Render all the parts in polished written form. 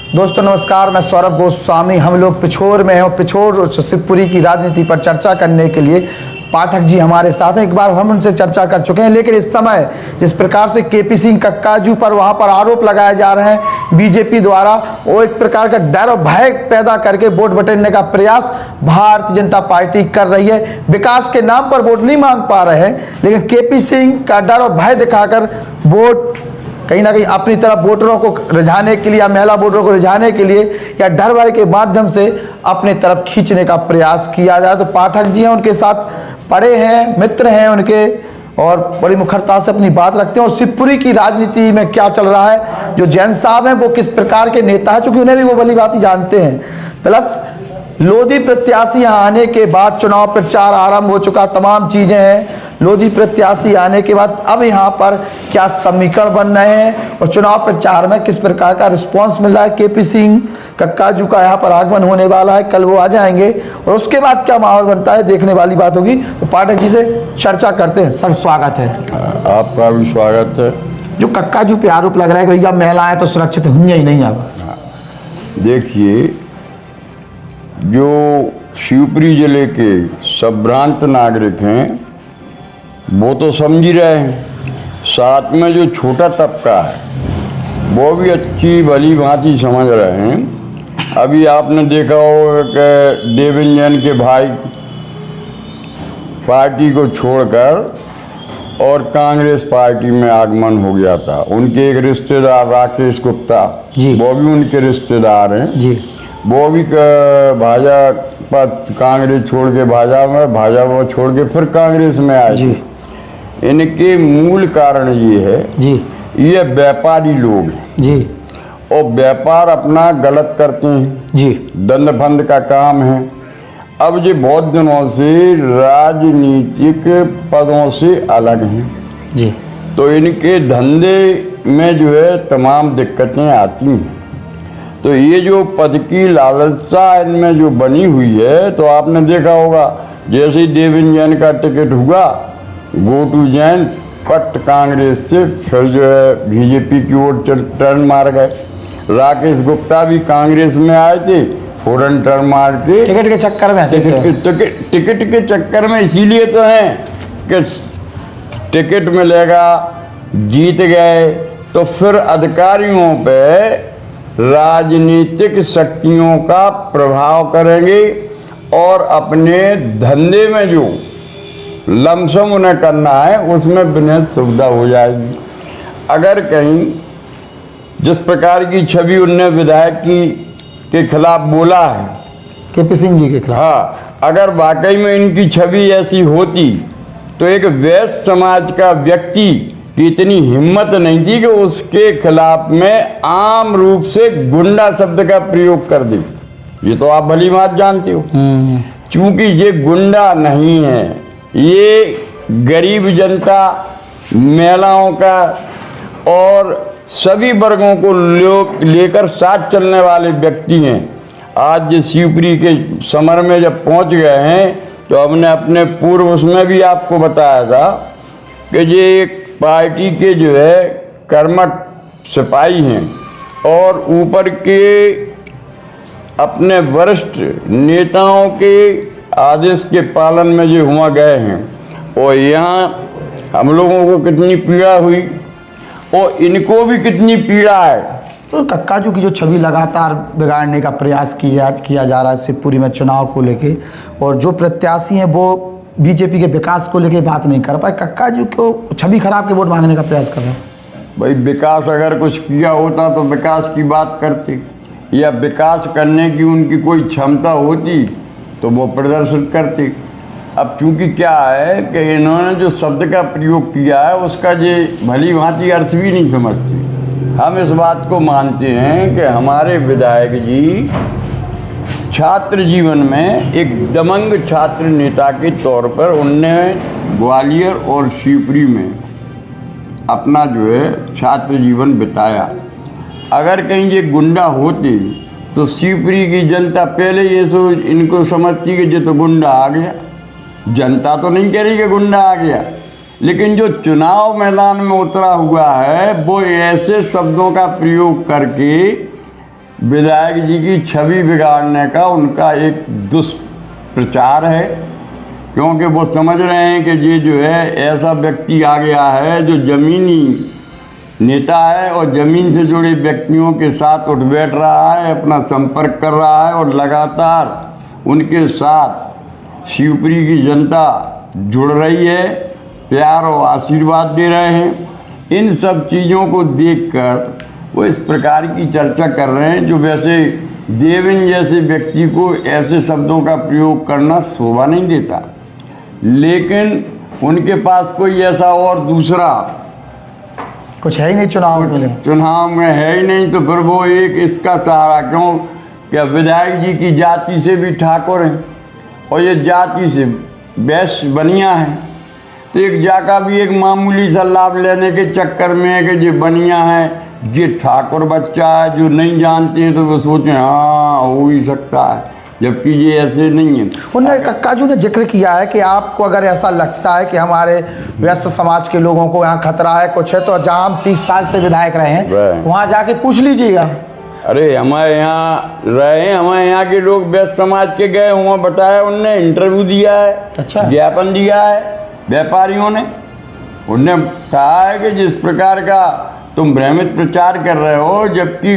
दोस्तों नमस्कार, मैं सौरभ गोस्वामी। हम लोग पिछोर में हैं और पिछोर और शिवपुरी की राजनीति पर चर्चा करने के लिए पाठक जी हमारे साथ हैं। एक बार हम उनसे चर्चा कर चुके हैं, लेकिन इस समय जिस प्रकार से केपी सिंह कक्काजू पर वहां पर आरोप लगाए जा रहे हैं बीजेपी द्वारा, वो एक प्रकार का डर और भय पैदा करके वोट बटोरने का प्रयास भारतीय जनता पार्टी कर रही है। विकास के नाम पर वोट नहीं मांग पा रहे हैं, लेकिन केपी सिंह का डर और भय दिखाकर वोट कहीं ना कहीं अपनी तरफ वोटरों को रिझाने के लिए या महिला वोटरों को रिझाने के लिए या डर भय के माध्यम से अपनी तरफ खींचने का प्रयास किया जाए। तो पाठक जी हैं, उनके साथ पढ़े हैं, मित्र हैं उनके, और बड़ी मुखरता से अपनी बात रखते हैं। और शिवपुरी की राजनीति में क्या चल रहा है, जो जैन साहब हैं वो किस प्रकार के नेता हैं, चूंकि उन्हें भी वो भली बात ही जानते हैं। प्लस लोधी प्रत्याशी यहाँ आने के बाद चुनाव प्रचार आरंभ हो चुका, तमाम चीजें हैं। लोधी प्रत्याशी आने के बाद अब यहाँ पर क्या समीकरण बन रहे हैं और चुनाव प्रचार में किस प्रकार का रिस्पांस मिल रहा है। केपी सिंह कक्काजू का यहाँ पर आगमन होने वाला है, कल वो आ जाएंगे और उसके बाद क्या माहौल बनता है देखने वाली बात होगी। तो पाठक जी से चर्चा करते हैं। सर स्वागत है। आपका भी स्वागत है। जो कक्काजू पे आरोप लग रहा है कि भैया महिलाएं तो सुरक्षित हुई ही नहीं। अब देखिए, जो शिवपुरी जिले के संभ्रांत नागरिक हैं वो तो समझ ही रहे हैं, साथ में जो छोटा तबका है वो भी अच्छी भली भांति समझ रहे हैं। अभी आपने देखा होगा कि देवेंद्र जैन के भाई पार्टी को छोड़कर और कांग्रेस पार्टी में आगमन हो गया था। उनके एक रिश्तेदार राकेश गुप्ता जी, वो भी उनके रिश्तेदार हैं जी, वो भी भाजपा कांग्रेस छोड़ के भाजपा छोड़ के फिर कांग्रेस में आए जी। इनके मूल कारण ये है जी, ये व्यापारी लोग हैं जी, और व्यापार अपना गलत करते हैं जी, दंड फंद का काम है। अब ये बहुत दिनों से राजनीतिक पदों से अलग हैं जी, तो इनके धंधे में जो है तमाम दिक्कतें आती हैं। तो ये जो पद की लालसा इनमें जो बनी हुई है, तो आपने देखा होगा जैसे ही देवेंद्र जैन का टिकट हुआ, गोटू जैन पट कांग्रेस से फिर जो है बीजेपी की ओर टर्न मार गए। राकेश गुप्ता भी कांग्रेस में आए थे, फौरन टर्न मार के टिकट के चक्कर में टिकट के चक्कर में इसीलिए तो हैं कि टिकट मिलेगा, जीत गए तो फिर अधिकारियों पे राजनीतिक शक्तियों का प्रभाव करेंगे और अपने धंधे में जो लमसम उन्हें करना है उसमें बिना सुविधा हो जाएगी। अगर कहीं जिस प्रकार की छवि उनने विधायक के खिलाफ बोला है, केपी सिंह जी के खिलाफ, हाँ, अगर वाकई में इनकी छवि ऐसी होती तो एक वैश्य समाज का व्यक्ति की इतनी हिम्मत नहीं थी कि उसके खिलाफ में आम रूप से गुंडा शब्द का प्रयोग कर दे। ये तो आप भली बात जानते हो। चूंकि ये गुंडा नहीं है, ये गरीब जनता, महिलाओं का और सभी वर्गों को लेकर साथ चलने वाले व्यक्ति हैं। आज शिवपुरी के समर में जब पहुंच गए हैं तो हमने अपने पूर्व उसमें भी आपको बताया था कि ये एक पार्टी के जो है कर्मठ सिपाही हैं और ऊपर के अपने वरिष्ठ नेताओं के आदेश के पालन में जो हुआ गए हैं। और यहाँ हम लोगों को कितनी पीड़ा हुई और इनको भी कितनी पीड़ा है। तो कक्काजू की जो छवि लगातार बिगाड़ने का प्रयास किया जा रहा है शिवपुरी में चुनाव को लेके, और जो प्रत्याशी हैं वो बीजेपी के विकास को लेके बात नहीं कर पाए, कक्काजू को छवि खराब के वोट मांगने का प्रयास कर रहे हैं। भाई विकास अगर कुछ किया होता तो विकास की बात करते, या विकास करने की उनकी कोई क्षमता होती तो वो प्रदर्शित करते। अब चूंकि क्या है कि इन्होंने जो शब्द का प्रयोग किया है उसका ये भली भांति अर्थ भी नहीं समझते। हम इस बात को मानते हैं कि हमारे विधायक जी छात्र जीवन में एक दमंग छात्र नेता के तौर पर उनने ग्वालियर और शिवपुरी में अपना जो है छात्र जीवन बिताया। अगर कहीं ये गुंडा होते तो शिवपुरी की जनता पहले ये इनको समझती कि ये तो गुंडा आ गया। जनता तो नहीं कह रही कि गुंडा आ गया, लेकिन जो चुनाव मैदान में उतरा हुआ है वो ऐसे शब्दों का प्रयोग करके विधायक जी की छवि बिगाड़ने का उनका एक दुष्प्रचार है, क्योंकि वो समझ रहे हैं कि ये जो है ऐसा व्यक्ति आ गया है जो जमीनी नेता है और ज़मीन से जुड़े व्यक्तियों के साथ उठ बैठ रहा है, अपना संपर्क कर रहा है और लगातार उनके साथ शिवपुरी की जनता जुड़ रही है, प्यार और आशीर्वाद दे रहे हैं। इन सब चीज़ों को देखकर वो इस प्रकार की चर्चा कर रहे हैं, जो वैसे देवेंद्र जैसे व्यक्ति को ऐसे शब्दों का प्रयोग करना शोभा नहीं देता, लेकिन उनके पास कोई ऐसा और दूसरा कुछ है ही नहीं चुनाव में है ही नहीं, तो फिर वो एक इसका सहारा क्यों? क्या विधायक जी की जाति से भी ठाकुर हैं और ये जाति से वैश्य बनिया है, तो एक जाका भी एक मामूली सा लाभ लेने के चक्कर में है कि ये बनिया है, ये ठाकुर बच्चा है, जो नहीं जानते हैं तो वो सोचें हाँ हो ही सकता है, जबकि ये ऐसे नहीं है। उन्होंने काजू ने जिक्र किया है कि आपको अगर ऐसा लगता है कि हमारे व्यस्त समाज के लोगों को यहाँ खतरा है कुछ है, तो जहाँ हम 30 साल से विधायक रहे हैं वहाँ जाके पूछ लीजिएगा। अरे हमारे यहाँ रहे, हमारे यहाँ के लोग व्यस्त समाज के गए हुआ, बताया उनने, इंटरव्यू दिया है, अच्छा ज्ञापन दिया है व्यापारियों ने। उनने कहा है कि जिस प्रकार का तुम भ्रमित प्रचार कर रहे हो, जबकि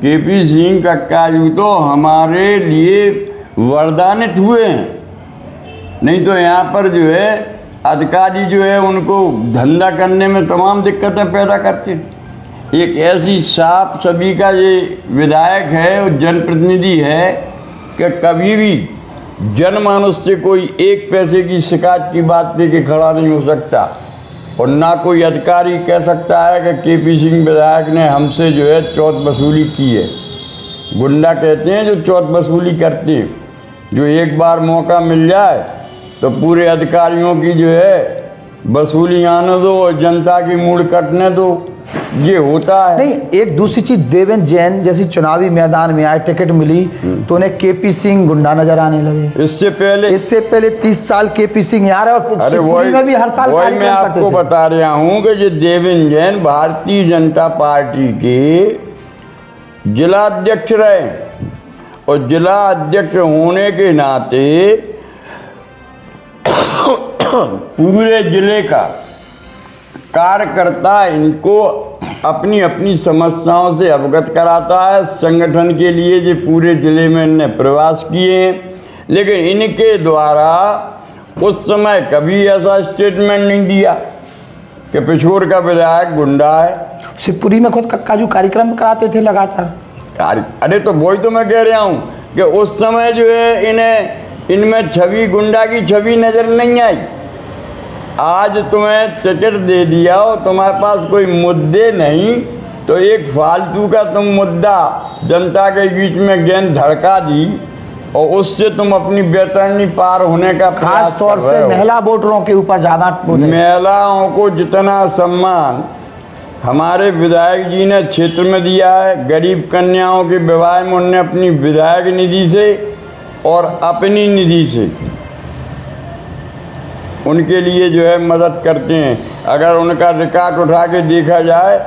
केपी सिंह कक्काजू तो हमारे लिए वरदानित हुए हैं, नहीं तो यहाँ पर जो है अधिकारी जो है उनको धंधा करने में तमाम दिक्कतें पैदा करते। एक ऐसी साफ सभी का ये विधायक है और जनप्रतिनिधि है कि कभी भी जनमानस से कोई एक पैसे की शिकायत की बात लेके खड़ा नहीं हो सकता, और ना कोई अधिकारी कह सकता है कि केपी सिंह विधायक ने हमसे जो है चौथ वसूली की है। गुंडा कहते हैं जो चौथ वसूली करते हैं, जो एक बार मौका मिल जाए तो पूरे अधिकारियों की जो है वसूली आने दो और जनता की मूड कटने दो, ये होता है। नहीं, एक दूसरी चीज, देवेंद्र जैन जैसी चुनावी मैदान में आए, टिकट मिली तो उन्हें केपी सिंह गुंडा नजर आने लगे। इससे पहले 30 साल केपी सिंह यहाँ रहे और शिवपुरी में भी हर साल कार्यक्रम करते थे। मैं आपको बता रहा हूँ कि ये देवेंद्र जैन भारतीय जनता पार्टी के जिला अध्यक्ष रहे, और जिला अध्यक्ष होने के नाते पूरे जिले का कार्यकर्ता इनको अपनी अपनी समस्याओं से अवगत कराता है। संगठन के लिए जो पूरे जिले में इनने प्रवास किए हैं, लेकिन इनके द्वारा उस समय कभी ऐसा स्टेटमेंट नहीं दिया कि पिछोर का विधायक गुंडा है। शिवपुरी में खुद कक्काजू कार्यक्रम कराते थे लगातार। अरे तो वही तो मैं कह रहा हूँ कि उस समय जो है इनमें छवि गुंडा की छवि नजर नहीं आई। आज तुम्हें टिकट दे दिया और तुम्हारे पास कोई मुद्दे नहीं, तो एक फालतू का तुम मुद्दा जनता के बीच में गेंद धड़का दी और उससे तुम अपनी बेतरनी पार होने का खास तौर से महिला वोटरों के ऊपर ज़्यादा, महिलाओं को जितना सम्मान हमारे विधायक जी ने क्षेत्र में दिया है, गरीब कन्याओं के विवाह में उन्होंने अपनी विधायक निधि से और अपनी निधि से उनके लिए जो है मदद करते हैं। अगर उनका रिकॉर्ड उठा के देखा जाए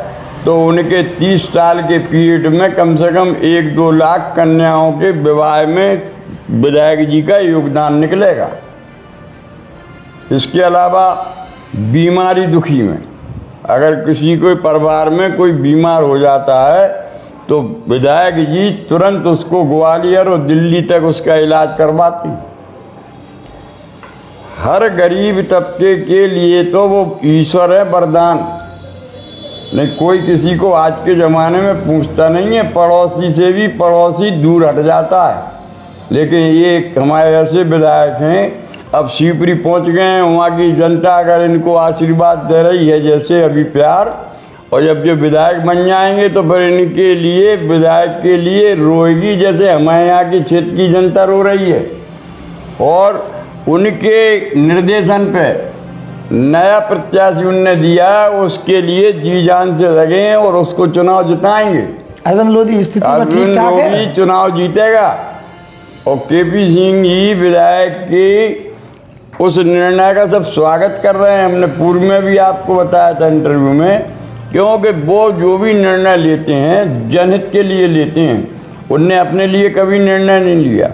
तो उनके 30 साल के पीरियड में कम से कम 1-2 लाख कन्याओं के विवाह में विधायक जी का योगदान निकलेगा। इसके अलावा बीमारी दुखी में अगर किसी कोई परिवार में कोई बीमार हो जाता है तो विधायक जी तुरंत उसको ग्वालियर और दिल्ली तक उसका इलाज करवाते हैं। हर गरीब तबके के लिए तो वो ईश्वर है, वरदान नहीं। कोई किसी को आज के ज़माने में पूछता नहीं है, पड़ोसी से भी पड़ोसी दूर हट जाता है। लेकिन ये हमारे ऐसे विधायक हैं, अब शिवपुरी पहुंच गए हैं, वहाँ की जनता अगर इनको आशीर्वाद दे रही है जैसे अभी प्यार, और जब जो विधायक बन जाएंगे तो फिर इनके लिए विधायक के लिए रोएगी जैसे हमारे यहाँ की क्षेत्र की जनता रो रही है। और उनके निर्देशन पे नया प्रत्याशी उनने दिया, उसके लिए जी जान से लगे हैं और उसको चुनाव जिताएंगे। अरविंद लोधी स्थिति में ठीक ठाक है, लोधी चुनाव जीतेगा। और केपी सिंह जी विधायक के उस निर्णय का सब स्वागत कर रहे हैं। हमने पूर्व में भी आपको बताया था इंटरव्यू में, क्योंकि वो जो भी निर्णय लेते हैं जनहित के लिए लेते हैं, उनने अपने लिए कभी निर्णय नहीं लिया,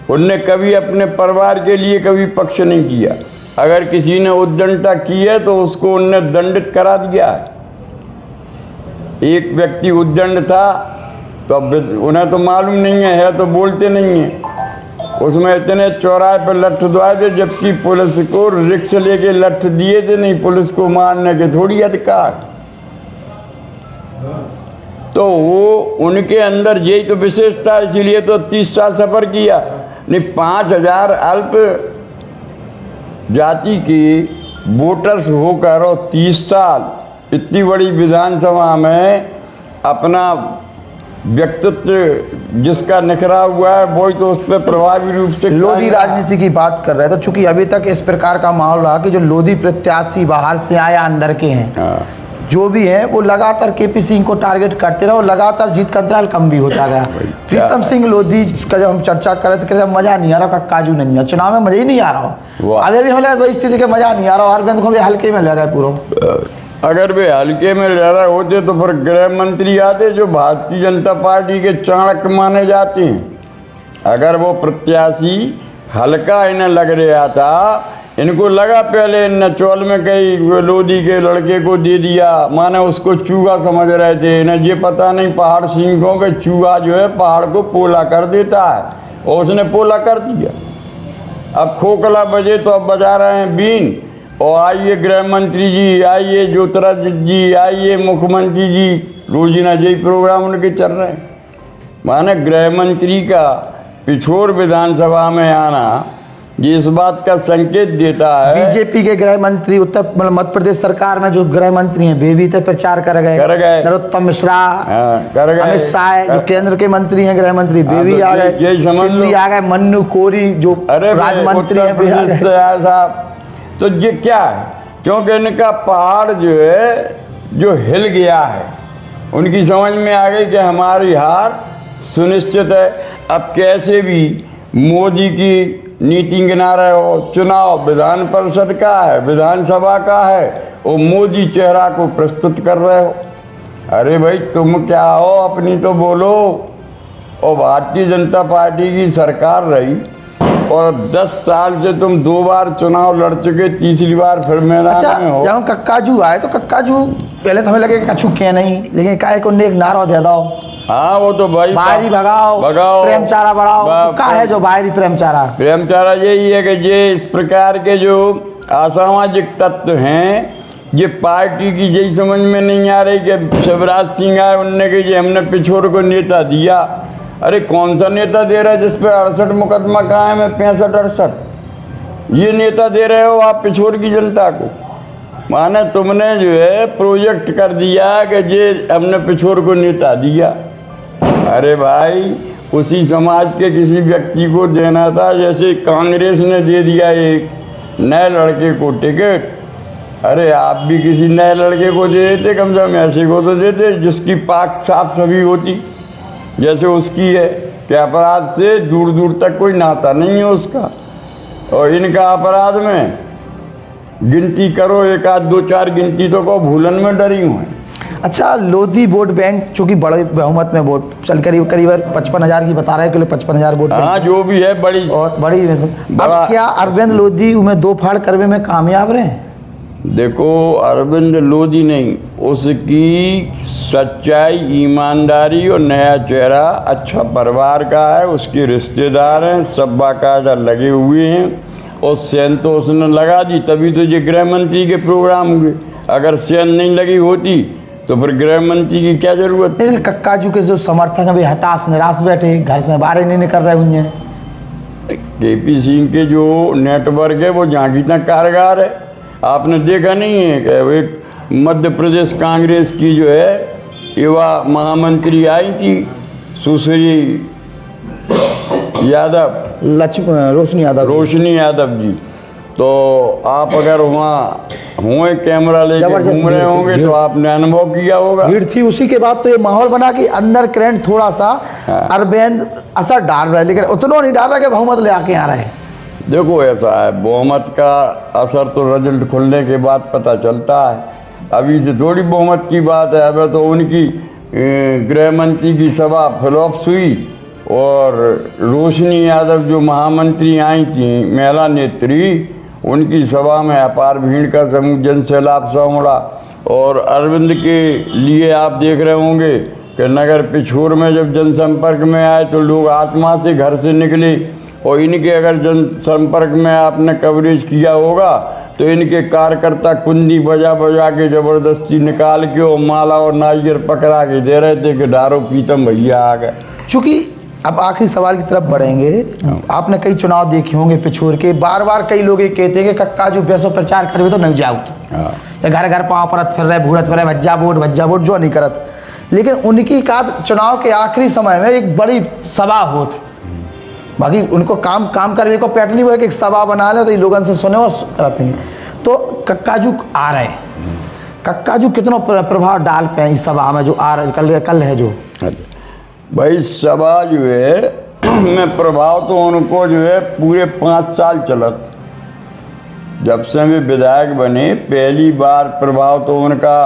उनने कभी अपने परिवार के लिए कभी पक्ष नहीं किया। अगर किसी ने उद्दंडता की है तो उसको उनने दंडित करा दिया है। एक व्यक्ति उद्दंड था तो अब उन्हें तो मालूम नहीं है तो बोलते नहीं है। उसमें इतने चौराहे पर लठ दुआए थे, जबकि पुलिस को रिक्स लेके लठ दिए थे, नहीं पुलिस को मारने के थोड़ी अधिकार। तो वो उनके अंदर यही तो विशेषता, इसीलिए तो 30 साल सफर किया। नहीं 5000 अल्प जाति की वोटर्स होकर और 30 साल इतनी बड़ी विधानसभा में अपना व्यक्तित्व जिसका निखरा हुआ है वही तो उस पर प्रभावी रूप से लोधी राजनीति की बात कर रहे हैं। तो चूंकि अभी तक इस प्रकार का माहौल रहा कि जो लोधी प्रत्याशी बाहर से आया अंदर के हैं, जो भी है वो लगातार केपी सिंह को टारगेट करते रहे और लगातार जीत का अंतराल कम भी होता गया। प्रीतम सिंह लोधी जिसका जब हम चर्चा कर रहे थे कहते मजा नहीं आ रहा, कक्काजू नहीं है, चुनाव में मजा ही नहीं आ रहा। अभी भी हमें वही स्थिति के मजा नहीं आ रहा, अरविंद को भी हल्के में ले गए पूरा। अगर वे हल्के में रह रहे होते तो फिर गृह मंत्री आते जो भारतीय जनता पार्टी के चाणक्य माने जाते हैं। अगर वो प्रत्याशी हल्का इन्हें लग रहा था, इनको लगा पहले इन चौल में कई लोधी के लड़के को दे दिया, माने उसको चूहा समझ रहे थे। इन्हें ये पता नहीं पहाड़ सिंहों के चूहा जो है पहाड़ को पोला कर देता है, और उसने पोला कर दिया। अब खोखला बजे तो अब बजा रहे हैं बीन, और आइए गृह मंत्री जी, आइए ज्योतिरादित्य जी, आइए मुख्यमंत्री जी, रोजीना यही प्रोग्राम उनके चल रहे हैं। माने गृह मंत्री का पिछोर विधानसभा में आना ये इस बात का संकेत देता है। बीजेपी के गृह मंत्री उत्तर मध्य प्रदेश सरकार में जो गृह मंत्री हैं वे भी तो प्रचार कर गए। नरोत्तम मिश्रा, कर गए। अमित शाह जो केंद्र के मंत्री हैं गृह मंत्री वे भी आ गए, सिंधी आ गए, मन्नू कोरी जो राज्य मंत्री हैं। तो ये क्या है, क्योंकि इनका पहाड़ जो है जो हिल गया है, उनकी समझ में आ गई कि हमारी हार सुनिश्चित है। अब कैसे भी मोदी की नीति गिना रहे हो, चुनाव विधान परिषद का है, विधानसभा का है, और मोदी चेहरा को प्रस्तुत कर रहे हो। अरे भाई तुम क्या हो, अपनी तो बोलो। और भारतीय जनता पार्टी की सरकार रही और 10 साल से तुम 2 बार चुनाव लड़ चुके, तीसरी बार फिर मैदान में हो। जब कक्काजू आए तो कक्काजू पहले तो हमें लगे कछु के नहीं, लेकिन काय को एक नारा दे दो। हाँ वो तो भाई बाहरी भगाओ प्रेम चारा बढ़ाओ। क्या है जो बाहरी प्रेम चारा? प्रेम चारा यही है कि ये इस प्रकार के जो असामाजिक तत्व हैं, ये पार्टी की यही समझ में नहीं आ रही कि शिवराज सिंह आए, उनने कि ये हमने पिछोर को नेता दिया। अरे कौन सा नेता दे रहा है जिस पे 68 मुकदमा कायम है, 65-68? ये नेता दे रहे हो आप पिछोर की जनता को। माने तुमने जो है प्रोजेक्ट कर दिया कि ये हमने पिछोर को नेता दिया। अरे भाई उसी समाज के किसी व्यक्ति को देना था, जैसे कांग्रेस ने दे दिया एक नए लड़के को टिकट। अरे आप भी किसी नए लड़के को दे देते, कम से कम ऐसे को तो देते जिसकी पाक साफ सभी होती, जैसे उसकी है कि अपराध से दूर दूर तक कोई नाता नहीं है उसका। और इनका अपराध में गिनती करो, 1 आध 2 4 गिनती तो को भूलन में डरी हुए। अच्छा, लोधी वोट बैंक चूंकि बड़े बहुमत में वोट चल करीब 55,000 की बता रहे हैं, 55,000 वोट। हाँ जो भी है बड़ी और बड़ी। अब क्या अरविंद लोधी उन्हें 2 फाड़ करने में कामयाब रहे? देखो अरविंद लोधी नहीं, उसकी सच्चाई, ईमानदारी और नया चेहरा, अच्छा परिवार का है, उसके रिश्तेदार हैं, सब बाकायदा लगे हुए हैं, और सेन तो उसने लगा दी, तभी तो ये गृह मंत्री के प्रोग्राम हुए। अगर सेन नहीं लगी होती तो फिर गृह मंत्री की क्या जरूरत? लेकिन कक्काजू के जो समर्थक हैं वे हताश निराश बैठे, घर से बाहर नहीं निकल रहे उन्हें। केपी सिंह के जो नेटवर्क है वो जहाँ की तक कारगर है। आपने देखा नहीं है कि एक मध्य प्रदेश कांग्रेस की जो है युवा महामंत्री आई थी, सुश्री यादव, रोशनी यादव जी, तो आप अगर वहाँ हुए कैमरा लेकर घूम रहे होंगे तो आपने अनुभव किया होगा, भीड़ थी। उसी के बाद तो ये माहौल बना कि अंदर करंट थोड़ा सा अरविंद असर डाल रहा है, लेकिन उतना नहीं डाल रहा कि बहुमत ले आके आ रहे हैं। देखो ऐसा है, बहुमत का असर तो रिजल्ट खुलने के बाद पता चलता है, अभी से थोड़ी बहुमत की बात है। अब तो उनकी गृह मंत्री की सभा फ्लॉप्स हुई और रोशनी यादव जो महामंत्री आई थी महिला नेत्री, उनकी सभा में अपार भीड़ का समूह जन सैलाब सा उमड़ा। और अरविंद के लिए आप देख रहे होंगे कि नगर पिछोर में जब जनसंपर्क में आए तो लोग आत्मा से घर से निकले, और इनके अगर जनसंपर्क में आपने कवरेज किया होगा तो इनके कार्यकर्ता कुंडी बजा बजा के ज़बरदस्ती निकाल के और माला और नारियल पकड़ा के दे रहे थे कि डारो पीतम भैया आ गए। चूँकि अब आखिरी सवाल की तरफ बढ़ेंगे, आपने कई चुनाव देखे होंगे पिछोर के, बार बार कई लोग ये कहते हैं कि कक्का जो पैसों प्रचार करवे तो नहीं जाओ, तो घर घर पाँव परत फिर रहे, भूरत फिर रहे, भज्जा वोट जो नहीं करत। लेकिन उनकी का चुनाव के आखिरी समय में एक बड़ी सभा होती, बाकी उनको काम करने को पैटर्न वो एक सभा बना ले तो लोगों से सुने और करते हैं। तो कक्काजू आ रहे, कक्काजू कितना प्रभाव डाल पे इस सभा में जो आ रहे कल है जो भाई सभा जो है में प्रभाव तो उनको जो है पूरे 5 साल चलत, जब से वे विधायक बने पहली बार प्रभाव तो उनका,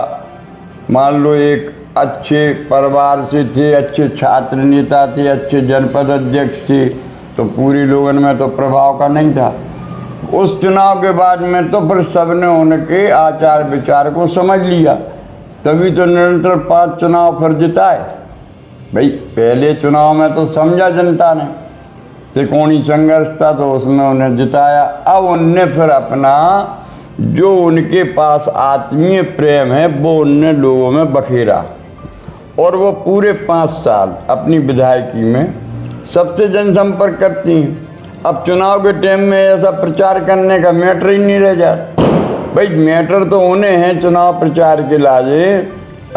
मान लो एक अच्छे परिवार से थे, अच्छे छात्र नेता थे, अच्छे जनपद अध्यक्ष थे, तो पूरी लोगों में तो प्रभाव का नहीं था। उस चुनाव के बाद में तो फिर सबने उनके आचार विचार को समझ लिया, तभी तो निरंतर 5 चुनाव फिर जिताए। भाई पहले चुनाव में तो समझा जनता ने त्रिकोणीय संघर्ष था तो उसमें उन्हें जिताया। अब उनने फिर अपना जो उनके पास आत्मीय प्रेम है वो उनने लोगों में बखेरा, और वो पूरे 5 साल अपनी विधायकी में सबसे जनसंपर्क करती हैं। अब चुनाव के टाइम में ऐसा प्रचार करने का मैटर ही नहीं रह जाता। भाई मैटर तो उन्हें हैं चुनाव प्रचार के लाजे।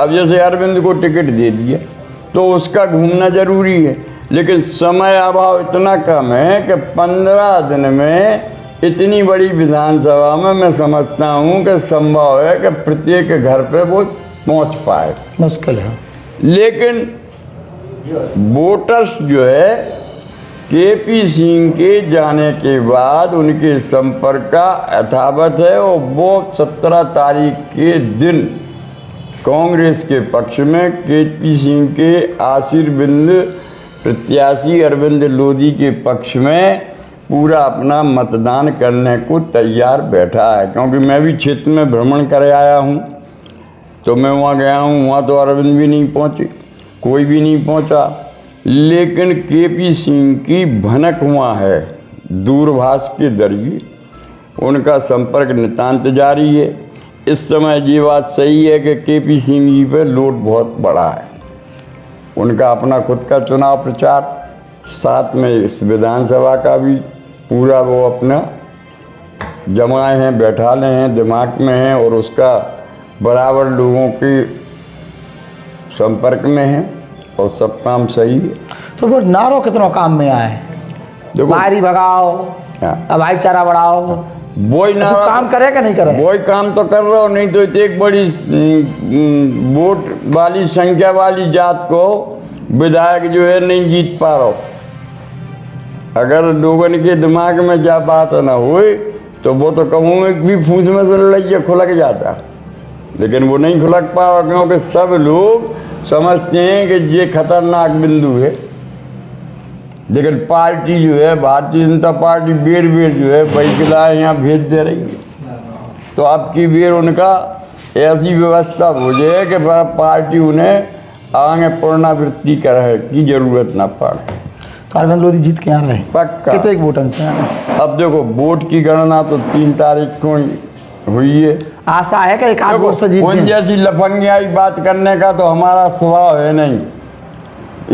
अब जैसे अरविंद को टिकट दे दिया तो उसका घूमना जरूरी है, लेकिन समय अभाव इतना कम है कि 15 दिन में इतनी बड़ी विधानसभा में मैं समझता हूँ कि संभव है कि प्रत्येक घर पे वो पहुँच पाए, मुश्किल है। लेकिन वोटर्स जो है केपी सिंह के जाने के बाद उनके संपर्क का यथावत है, और वो 17 तारीख के दिन कांग्रेस के पक्ष में केपी सिंह के आशीर्विंद प्रत्याशी अरविंद लोधी के पक्ष में पूरा अपना मतदान करने को तैयार बैठा है। क्योंकि मैं भी क्षेत्र में भ्रमण कर आया हूँ, तो मैं वहाँ गया हूँ, वहाँ तो अरविंद भी नहीं पहुँचे, कोई भी नहीं पहुँचा, लेकिन केपी सिंह की भनक वहाँ है दूरभाष के जरिए, उनका संपर्क नितांत जारी है। इस समय ये बात सही है कि केपी सिंह जी पे लोड बहुत बड़ा है, उनका अपना खुद का चुनाव प्रचार, साथ में इस विधानसभा का भी पूरा वो अपना जमाए हैं, बैठाले हैं, दिमाग में हैं, और उसका बराबर लोगों के संपर्क में है, और सब काम सही है। तो वो नारो कितना काम में आए, मारी भगाओ, भाईचारा बढ़ाओ, वही ना तो काम करे कि नहीं करे? वही काम तो कर रहा हो, नहीं तो एक बड़ी वोट वाली संख्या वाली जात को विधायक जो है नहीं जीत पा रहा हो। अगर लोगों के दिमाग में क्या बात ना हुई तो वो तो कहूँ में भी फूस में से लड़ाइया खुलक जाता, लेकिन वो नहीं खुलक पाओ, क्योंकि सब लोग समझते हैं कि ये खतरनाक बिंदु है। लेकिन पार्टी जो है भारतीय जनता पार्टी बेर जो है बहिकलाए यहाँ भेज दे रही है, तो अब की बेर उनका ऐसी व्यवस्था हो जाए कि पार्टी उन्हें आगे पुनरावृत्ति करे की जरूरत ना पड़े। तो अरविंद लोधी जीत के आ रहे हैं पक्का। कितने वोटन से? अब देखो वोट की गणना तो 3 तारीख को हुई है, आशा है कि एक आध वोट से जीत उन जैसी लफंगियाई बात करने का तो हमारा स्वभाव है नहीं।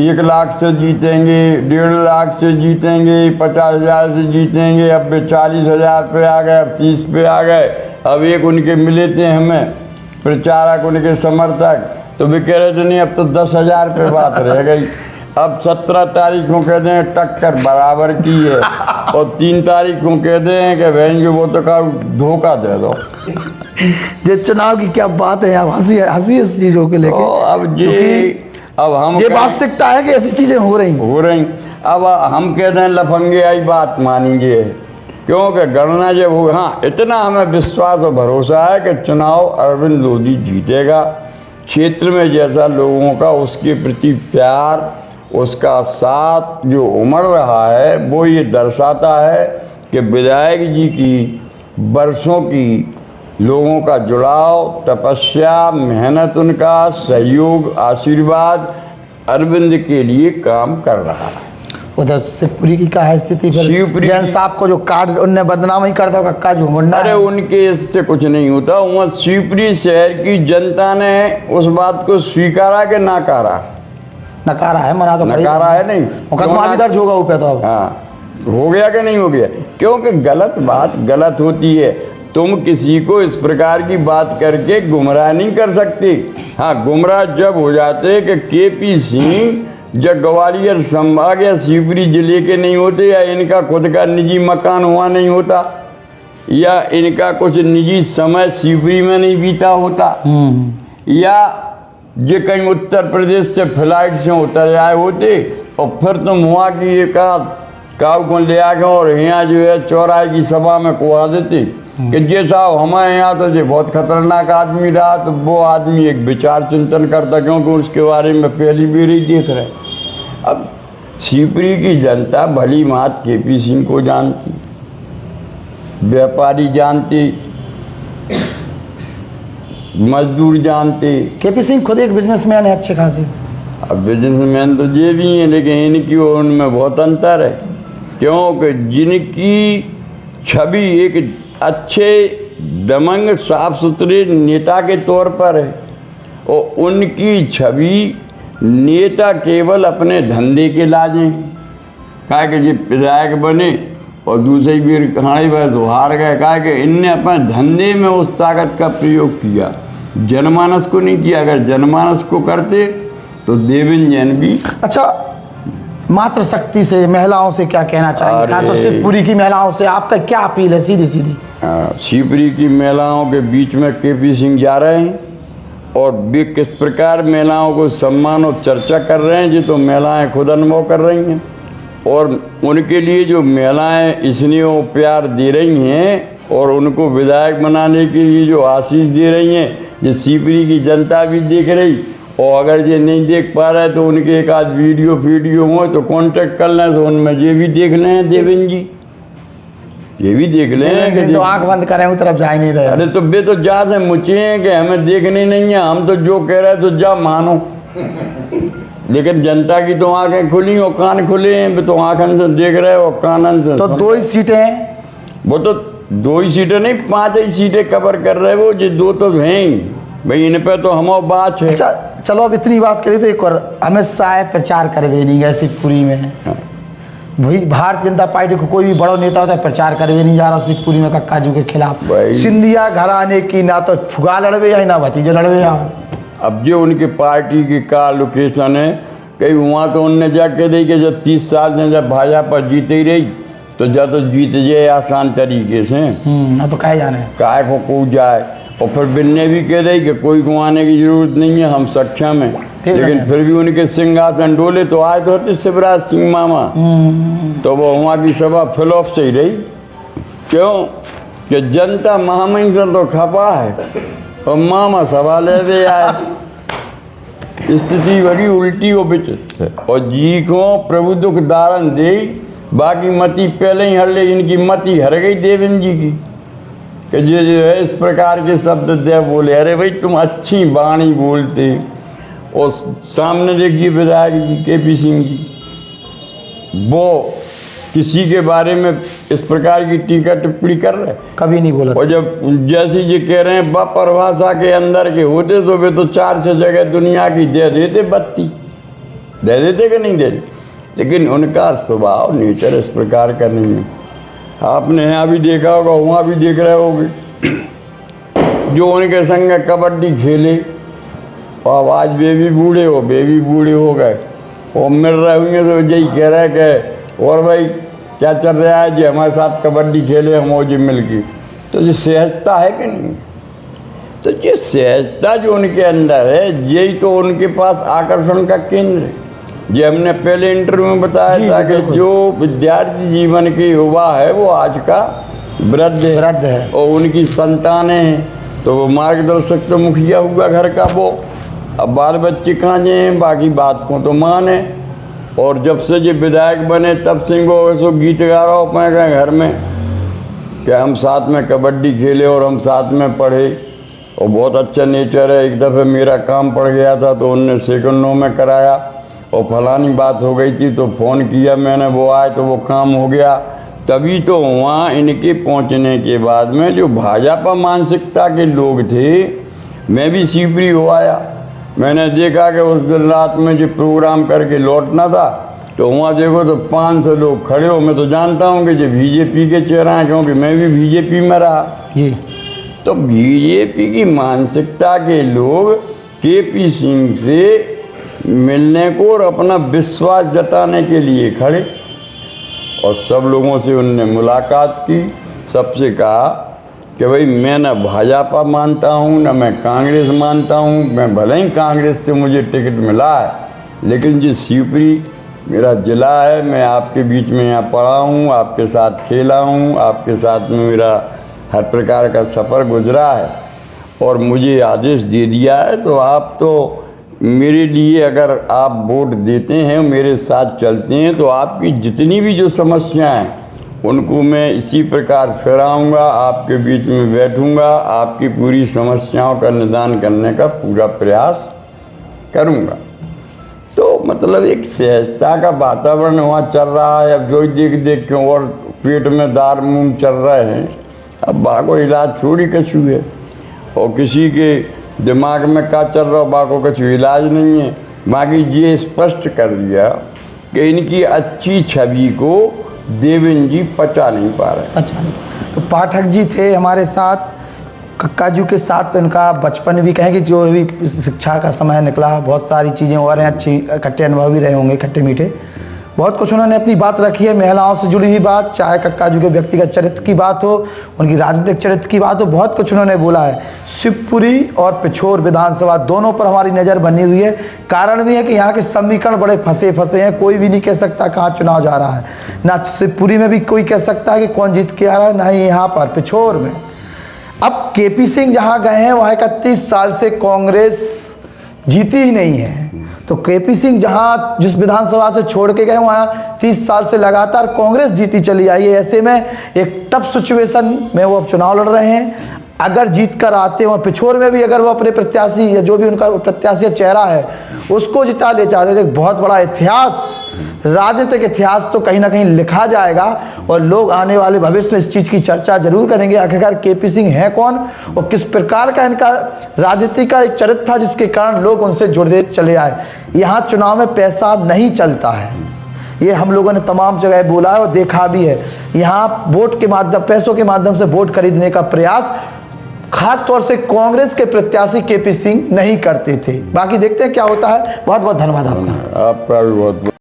1 लाख से जीतेंगे, 1.5 लाख से जीतेंगे, 50,000 से जीतेंगे, अब 40,000 पे आ गए, अब 30 पे आ गए। अब एक उनके मिले थे हमें प्रचारक, उनके समर्थक, तो वे कह रहे थे नहीं अब तो 10,000 पे बात रह गई। अब 17 तारीख को कहते हैं टक्कर बराबर की है, और 3 तारीख को कहते हैं कि बहन वो तो का धोखा दे दो। ये चुनाव की क्या बात है, हंसी इस चीज़ों के लेके। अब हम ये वास्तविकता है कि ऐसी चीजें हो रही। अब हम कहते हैं लफंगे आई बात मानेंगे, क्योंकि गणना जब हो, हाँ इतना हमें विश्वास और भरोसा है कि चुनाव अरविंद लोधी जीतेगा, क्षेत्र में जैसा लोगों का उसके प्रति प्यार, उसका साथ जो उमड़ रहा है, वो ये दर्शाता है कि विधायक जी की वर्षों की लोगों का जुड़ाव, तपस्या, मेहनत, उनका सहयोग, आशीर्वाद अरविंद के लिए काम कर रहा है। उधर शिवपुरी की क्या है स्थिति? शिवपुरी जैन साहब को जो कार्ड उनने बदनाम ही करता होगा, का जो मुंडा अरे है। उनके इससे कुछ नहीं होता। वहाँ शिवपुरी शहर की जनता ने उस बात को स्वीकारा कि नकारा? नकारा है, मना तो नकारा है नहीं, मुकदमा भी दर्ज होगा ऊपर तो अब। हाँ, हो गया कि नहीं हो गया? क्योंकि गलत बात गलत होती है। तुम किसी को इस प्रकार की बात करके गुमराह नहीं कर सकते। हाँ, गुमराह जब हो जाते कि केपी सिंह जब ग्वालियर संभाग या शिवपुरी जिले के नहीं होते, या इनका खुद का निजी मकान हुआ नहीं होता, या इनका कुछ निजी समय शिवपुरी में नहीं बीता होता, या ये कहीं उत्तर प्रदेश से फ्लाइट से उतर आए होते और फिर तुम वहाँ की एक काऊ को ले आके और यहाँ जो है चौराहे की सभा में कुआ देते कि जे साहब हमारे यहाँ तो जो बहुत खतरनाक आदमी रहा, तो वो आदमी एक विचार चिंतन करता, क्योंकि उसके बारे में पहली बार ही देख रहे। अब शिवपुरी की जनता भली मात केपी सिंह को जानती, व्यापारी जानते, मजदूर जानते। केपी सिंह खुद एक बिजनेसमैन है अच्छे खासे। अब बिजनेसमैन तो ये भी हैं, लेकिन इनकी और उनमें बहुत अंतर है, क्योंकि जिनकी छवि एक अच्छे दमंग साफ सुथरे नेता के तौर पर है, और उनकी छवि नेता केवल अपने धंधे के लाजे, कहा कि जी विधायक बने और दूसरी बार कहानी बस हार गए, कहा कि इनने अपने धंधे में उस ताकत का प्रयोग किया, जनमानस को नहीं किया। अगर जनमानस को करते तो देवेंद्र जैन भी। अच्छा, मातृशक्ति से महिलाओं से क्या कहना चाहिए, खासतौर से शिवपुरी की महिलाओं से आपका क्या अपील है सीधी सीधी? शिवपुरी की महिलाओं के बीच में केपी सिंह जा रहे हैं और वे किस प्रकार महिलाओं को सम्मान और चर्चा कर रहे हैं, जी तो महिलाएं खुद अनुभव कर रही हैं, और उनके लिए जो महिलाएं स्नेह और प्यार दे रही हैं और उनको विधायक बनाने के लिए जो आशीष दे रही हैं, ये शिवपुरी की जनता भी देख रही। और अगर ये नहीं देख पा रहे तो उनके एक आध वीडियो हो तो कांटेक्ट कर लें, तो उनमें ये भी देख लें देवेंद्र जी, ये भी देख लें कि तो आंख बंद करें उस तरफ जा ही नहीं रहे। अरे तो बे तो जा से मुझे हैं कि हमें देखने नहीं है, हम तो जो कह रहे हैं तो जा मानो। लेकिन जनता की तो आंखें खुली और कान खुले हैं, तो आंखन से देख रहे हो कानन से। तो 2 ही सीटें हैं, वो तो 2 ही सीटें नहीं 5 ही सीटें कवर कर रहे वो, जो 2 तो हैं भाई, इन पे तो हम बात है। अच्छा चलो, अब इतनी बात करी तो एक और अमित शाह प्रचार करवे नहीं गए शिवपुरी में। भाई भारतीय जनता पार्टी को कोई भी बड़ा नेता होता है प्रचार करवे नहीं जा रहा शिवपुरी में कक्काजू के खिलाफ। सिंधिया घराने की ना तो फुगा लड़वे या ना भतीजे लड़वे। अब जो उनके पार्टी की का लोकेशन है, कहीं वहाँ तो उनने जाके दी कि जब 30 साल ने जब भाजपा जीते ही रही तो जा तो जीत जाए आसान तरीके से। ना तो कहे जाने काय को जाए, और फिर बिन्ने भी कह रही कि कोई को आने की जरूरत नहीं है, हम सक्षम हैं। लेकिन फिर भी उनके सिंहासन डोले तो आए तो होते शिवराज सिंह मामा, तो वो वहाँ की सभा फ्लॉप से ही रही। क्यों कि जनता महामहिम से तो खपा है और मामा सभा ले दे आए। स्थिति बड़ी उल्टी हो बिच और जी को प्रभु दुख दारन दे, बाकी मती पहले ही हर ले, इनकी मती हर गई देवेंद्र जी की कि जो है इस प्रकार के शब्द दे बोले। अरे भाई तुम अच्छी वाणी बोलते, और सामने देखिए विधायक जी केपी सिंह जी, वो किसी के बारे में इस प्रकार की टीका टिप्पणी कर रहे कभी नहीं बोला। और जब जैसे ये कह रहे हैं परिभाषा के अंदर के होते तो वे तो 4-6 जगह दुनिया की दे देते, बत्ती दे देते कि नहीं देते। लेकिन उनका स्वभाव नेचर इस प्रकार का नहीं है। आपने यहाँ भी देखा होगा, वहाँ भी देख रहे होगे, जो उनके संग कबड्डी खेले और आज बेबी बूढ़े हो गए और मिल रहे होंगे तो यही कह रहे कि और भाई क्या चल रहा है जी, हमारे साथ कबड्डी खेले हम वो जी मिल के। तो ये सहजता है कि नहीं? तो ये सहजता जो उनके अंदर है, यही तो उनके पास आकर्षण का केंद्र है। ये हमने पहले इंटरव्यू में बताया था कि जो विद्यार्थी जीवन की युवा है वो आज का वृद्ध है और उनकी संतानें हैं, तो वो मार्गदर्शक तो मुखिया हुआ घर का वो, अब बाल बच्चे कहाँ हैं, बाकी बात को तो माने। और जब से ये विधायक बने तब से इनको ऐसो गीत गा रहा हो पाएगा घर में कि हम साथ में कबड्डी खेले और हम साथ में पढ़े, और बहुत अच्छा नेचर है। एक दफ़े मेरा काम पड़ गया था तो उनने सेकंडों में कराया, और फलानी बात हो गई थी तो फ़ोन किया मैंने, वो आए तो वो काम हो गया। तभी तो वहाँ इनके पहुँचने के बाद में जो भाजपा मानसिकता के लोग थे, मैं भी शिवपुरी हो आया। मैंने देखा कि उस दिन रात में जो प्रोग्राम करके लौटना था तो वहाँ देखो तो 500 लोग खड़े हो। मैं तो जानता हूँ कि जो बीजेपी के चेहरा हैं, क्योंकि मैं भी बीजेपी में रहा जी। तो बीजेपी की मानसिकता के लोग केपी सिंह से मिलने को और अपना विश्वास जताने के लिए खड़े, और सब लोगों से उनने मुलाकात की। सबसे कहा कि भाई मैं न भाजपा मानता हूँ न मैं कांग्रेस मानता हूँ, मैं भले ही कांग्रेस से मुझे टिकट मिला है, लेकिन जो शिवपुरी मेरा ज़िला है, मैं आपके बीच में यहाँ पढ़ा हूँ, आपके साथ खेला हूँ, आपके साथ में मेरा हर प्रकार का सफ़र गुजरा है, और मुझे आदेश दे दिया है तो आप तो मेरे लिए अगर आप वोट देते हैं, मेरे साथ चलते हैं, तो आपकी जितनी भी जो समस्याएं हैं उनको मैं इसी प्रकार फिराऊंगा, आपके बीच में बैठूंगा, आपकी पूरी समस्याओं का निदान करने का पूरा प्रयास करूंगा। तो मतलब एक सहजता का वातावरण वहाँ चल रहा है। अब जो देख देख के और पेट में दार मूंग चल रहे हैं, अब बाको इलाज थोड़ी कछु है, और किसी के दिमाग में क्या चल रहा हो बाको कछु इलाज नहीं है। बाकी ये स्पष्ट कर दिया कि इनकी अच्छी छवि को देवेंद्र जी पचा नहीं पा रहे। अच्छा, तो पाठक जी थे हमारे साथ, कक्का जी के साथ तो इनका बचपन भी कहें कि जो भी शिक्षा का समय निकला, बहुत सारी चीज़ें और हैं, अच्छी खट्टे अनुभव भी रहे होंगे, खट्टे मीठे, बहुत कुछ उन्होंने अपनी बात रखी है। महिलाओं से जुड़ी हुई बात, चाहे कक्का जी के व्यक्तिगत चरित्र की बात हो, उनकी राजनीतिक चरित्र की बात हो, बहुत कुछ उन्होंने बोला है। शिवपुरी और पिछोर विधानसभा दोनों पर हमारी नज़र बनी हुई है। कारण भी है कि यहाँ के समीकरण बड़े फंसे हैं, कोई भी नहीं कह सकता कहाँ चुनाव जा रहा है। ना शिवपुरी में भी कोई कह सकता है कि कौन जीत के आ रहा है, ना ही यहाँ पर पिछोर में। अब केपी सिंह जहाँ गए हैं वहाँ 31 साल से कांग्रेस जीती ही नहीं है, तो केपी सिंह जहां जिस विधानसभा से छोड़ के गए वहां 30 साल से लगातार कांग्रेस जीती चली आई है। ऐसे में एक टफ सिचुएशन में वो अब चुनाव लड़ रहे हैं। अगर जीत कर आते हो पिछोर में भी, अगर वो अपने प्रत्याशी या जो भी उनका प्रत्याशी चेहरा है उसको जिता ले चाहते, तो बहुत बड़ा इतिहास, राजनीतिक इतिहास तो कहीं ना कहीं लिखा जाएगा, और लोग आने वाले भविष्य में इस चीज़ की चर्चा जरूर करेंगे आखिरकार केपी सिंह है कौन और किस प्रकार का इनका राजनीति का एक चरित्र था जिसके कारण लोग उनसे जुड़ते चले आए। यहाँ चुनाव में पैसा नहीं चलता है, ये हम लोगों ने तमाम जगह बोला है और देखा भी है। यहाँ वोट के माध्यम, पैसों के माध्यम से वोट खरीदने का प्रयास खास तौर से कांग्रेस के प्रत्याशी केपी सिंह नहीं करते थे। बाकी देखते हैं क्या होता है। बहुत बहुत धन्यवाद आपका। आपका भी बहुत